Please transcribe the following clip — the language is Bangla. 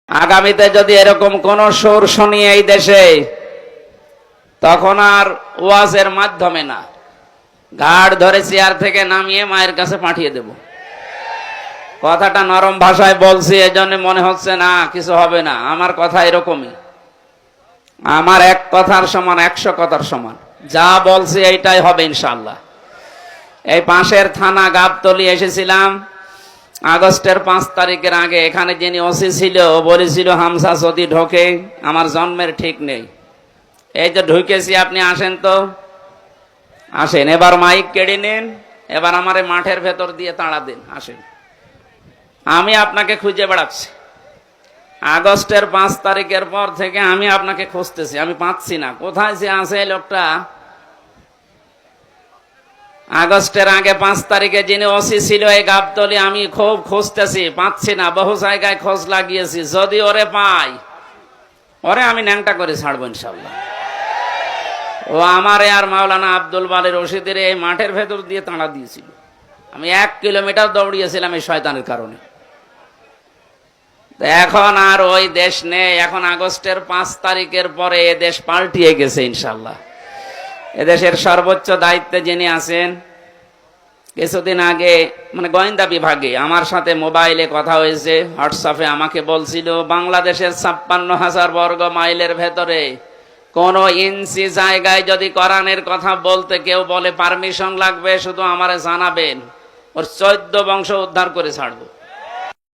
আগামীতে যদি এরকম কোন সুর শুনি এই দেশে, তখন আর ওয়াজের মাধ্যমে না, ঘাড় ধরে চেয়ার থেকে নামিয়ে মায়ের কাছে পাঠিয়ে দেব। কথাটা নরম ভাষায় বলছি, এজন্য মনে হচ্ছে না কিছু হবে না। আমার কথা এরকমই, আমার এক কথার সমান 100 কথার সমান। যা বলছি এইটাই হবে ইনশাআল্লাহ। এই পাশের থানা গাবতলী এসেছিলাম আগস্টের 5 তারিখের আগে। এখানে যিনি ওসি ছিল ও বলেছিল হামসা যদি ঢোকে আমার জন্মের ঠিক নেই। এই যে ঢুকেছি, আপনি আসেন তো, আসেন। এবার মাইক কেড়ে নিন, এবার আমার মাঠের ভেতর দিয়ে তাড়া দিন, আসেন। আমি আপনাকে খুঁজে বেড়াচ্ছি আগস্টের 5 তারিখের পর থেকে। আমি আপনাকে খুঁজতেছি, আমি পাচ্ছি না। কোথায় যে আছে এই লোকটা? আগস্টের আগে 5 তারিখে যিনি ওসি ছিল এই গাবতলী, আমি খুব খুঁজতেছি, পাচ্ছি না। বহু জায়গায় খোঁজ লাগিয়েছি। যদি ওরে পাই, ওরে আমি ন্যাংটা করে ছাড়বো ইনশাল্লাহ। ও আমারে আর মাওলানা আব্দুল বারী রশিদের এই মাঠের ভেতর দিয়ে তাড়া দিয়েছিল। আমি 1 কিলোমিটার দৌড়িয়েছিলাম এই শয়তানের কারণে। এখন আর ওই দেশ নেই। এখন আগস্টের 5 তারিখের পরে এ দেশ পাল্টিয়ে গেছে ইনশাল্লাহ। এদেশের সর্বোচ্চ দায়িত্বে যিনি আছেন, কিছুদিন আগে মানে গোয়েন্দা বিভাগে আমার সাথে মোবাইলে কথা হয়েছে, হোয়াটসঅ্যাপে আমাকে বলছিল বাংলাদেশের 56,000 বর্গ মাইলের ভেতরে কোন ইঞ্চি জায়গায় যদি কোরআনের কথা বলতে কেউ বলে পারমিশন লাগবে, শুধু আমারে জানাবেন, ওর 14 বংশ উদ্ধার করে ছাড়বো।